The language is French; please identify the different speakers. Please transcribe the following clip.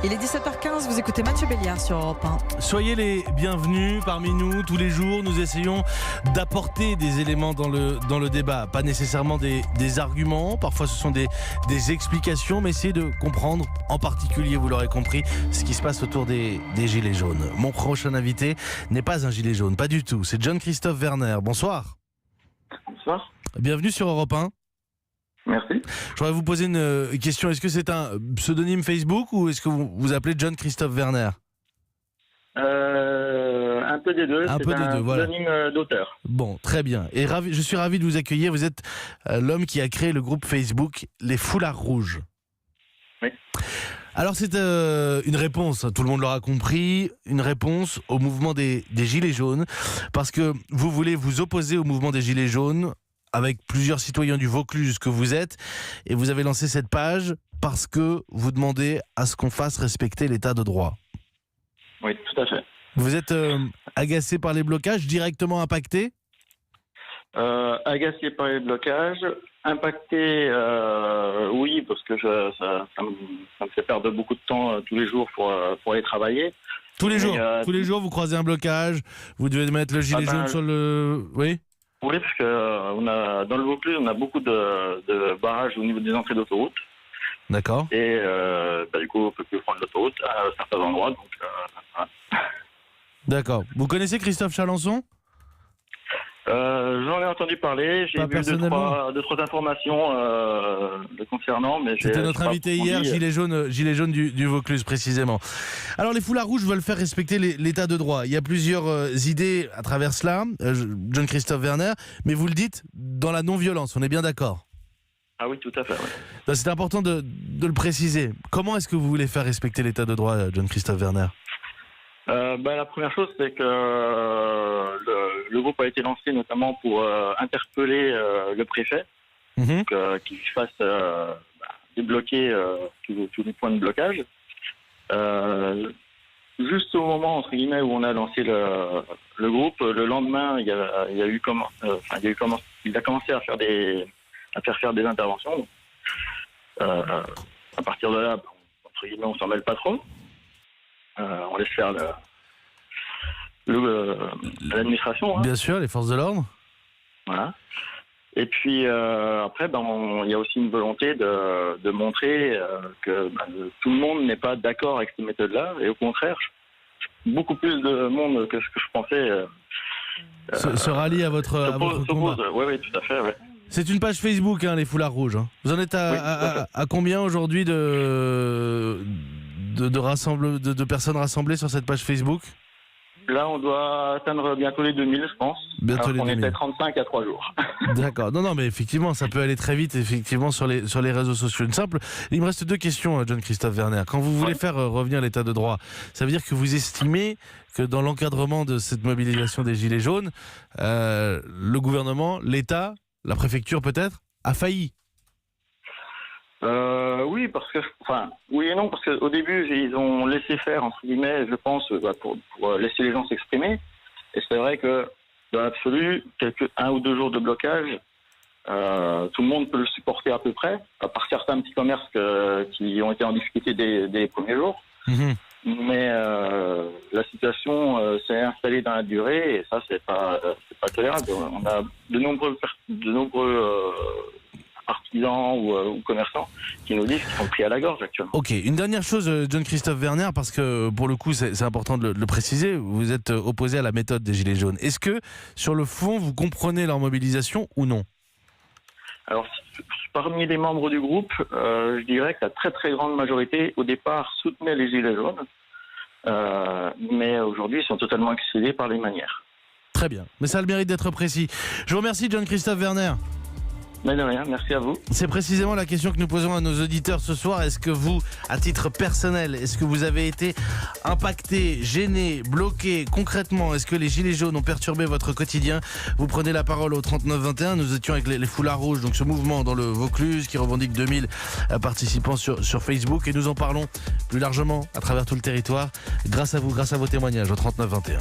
Speaker 1: Il est 17h15, vous écoutez Mathieu Béliard sur Europe 1.
Speaker 2: Soyez les bienvenus parmi nous. Tous les jours, nous essayons d'apporter des éléments dans le débat. Pas nécessairement des arguments, parfois ce sont des explications, mais essayer de comprendre, en particulier, vous l'aurez compris, ce qui se passe autour des gilets jaunes. Mon prochain invité n'est pas un gilet jaune, pas du tout. C'est John-Christophe Werner. Bonsoir.
Speaker 3: Bonsoir.
Speaker 2: Bienvenue sur Europe 1.
Speaker 3: Merci.
Speaker 2: Je voudrais vous poser une question. Est-ce que c'est un pseudonyme Facebook ou est-ce que vous vous appelez John-Christophe Werner ?
Speaker 3: Un peu des deux.
Speaker 2: Un peu des deux, voilà.
Speaker 3: C'est un pseudonyme d'auteur.
Speaker 2: Bon, très bien. Et je suis ravi de vous accueillir. Vous êtes l'homme qui a créé le groupe Facebook Les Foulards Rouges.
Speaker 3: Oui.
Speaker 2: Alors c'est une réponse, tout le monde l'aura compris, une réponse au mouvement des Gilets jaunes, parce que vous voulez vous opposer au mouvement des Gilets jaunes avec plusieurs citoyens du Vaucluse que vous êtes, et vous avez lancé cette page parce que vous demandez à ce qu'on fasse respecter l'état de droit.
Speaker 3: Oui, tout à fait.
Speaker 2: Vous êtes agacé par les blocages, directement impacté ?
Speaker 3: Agacé par les blocages, impacté, oui, parce que ça me fait perdre beaucoup de temps tous les jours pour aller travailler.
Speaker 2: Tous les jours, vous croisez un blocage, vous devez mettre le gilet jaune sur le... Oui ?
Speaker 3: Oui, parce que dans le Vaucluse, on a beaucoup de barrages au niveau des entrées d'autoroute.
Speaker 2: D'accord.
Speaker 3: Et du coup, on ne peut plus prendre l'autoroute à certains endroits. Donc, voilà.
Speaker 2: D'accord. Vous connaissez Christophe Chalençon ?
Speaker 3: J'en ai entendu parler, j'ai vu deux, trois informations le concernant, mais
Speaker 2: c'était notre invité hier, gilet jaune du Vaucluse précisément. Alors les Foulards Rouges veulent faire respecter l'état de droit. Il y a plusieurs idées à travers cela, John-Christophe Werner, mais vous le dites dans la non-violence, on est bien d'accord ?
Speaker 3: Ah oui, tout à fait. Ouais.
Speaker 2: Donc, c'est important de le préciser. Comment est-ce que vous voulez faire respecter l'état de droit, John-Christophe Werner ?
Speaker 3: La première chose, c'est que le groupe a été lancé notamment pour interpeller le préfet, qu'il fasse débloquer tous les points de blocage. Juste au moment entre guillemets où on a lancé le groupe, le lendemain, il a commencé à faire des interventions. À partir de là, entre guillemets, on s'en mêle pas trop. On laisse faire l'administration.
Speaker 2: Bien sûr, les forces de l'ordre.
Speaker 3: Voilà. Et puis après, il y a aussi une volonté de montrer que tout le monde n'est pas d'accord avec cette méthode-là. Et au contraire, beaucoup plus de monde que ce que je pensais
Speaker 2: se rallie à votre combat.
Speaker 3: Oui, tout à fait. Ouais.
Speaker 2: C'est une page Facebook, les Foulards Rouges. Vous en êtes à combien aujourd'hui de personnes rassemblées sur cette page Facebook ?
Speaker 3: Là, on doit atteindre bientôt les 2000, je pense.
Speaker 2: Bientôt les 2000.
Speaker 3: On était 35 à 3 jours.
Speaker 2: D'accord. Non, mais effectivement, ça peut aller très vite, effectivement, sur les réseaux sociaux. Il me reste deux questions, John-Christophe Werner. Quand vous voulez faire revenir l'état de droit, ça veut dire que vous estimez que dans l'encadrement de cette mobilisation des Gilets jaunes, le gouvernement, l'État, la préfecture peut-être, a failli.
Speaker 3: Oui, oui et non, parce qu'au début, ils ont laissé faire, entre guillemets, je pense, pour laisser les gens s'exprimer. Et c'est vrai que, dans l'absolu, un ou deux jours de blocage, tout le monde peut le supporter à peu près, à part certains petits commerces qui ont été en difficulté dès les premiers jours. Mais la situation s'est installée dans la durée, et ça, c'est pas tolérable. On a de nombreux artisans ou commerçants qui nous disent qu'ils sont pris à la gorge actuellement.
Speaker 2: Ok, une dernière chose, John-Christophe Werner, parce que pour le coup c'est important de le préciser, vous êtes opposé à la méthode des Gilets jaunes. Est-ce que sur le fond vous comprenez leur mobilisation ou non ?
Speaker 3: Alors parmi les membres du groupe, je dirais que la très très grande majorité au départ soutenait les Gilets jaunes, mais aujourd'hui ils sont totalement excédés par les manières.
Speaker 2: Très bien, mais ça a le mérite d'être précis. Je vous remercie John-Christophe Werner.
Speaker 3: Mais de rien, merci à vous.
Speaker 2: C'est précisément la question que nous posons à nos auditeurs ce soir. Est-ce que vous, à titre personnel, est-ce que vous avez été impacté, gêné, bloqué concrètement ? Est-ce que les Gilets jaunes ont perturbé votre quotidien ? Vous prenez la parole au 3921. Nous étions avec les Foulards Rouges, donc ce mouvement dans le Vaucluse qui revendique 2000 participants sur Facebook. Et nous en parlons plus largement à travers tout le territoire grâce à vous, grâce à vos témoignages au 3921.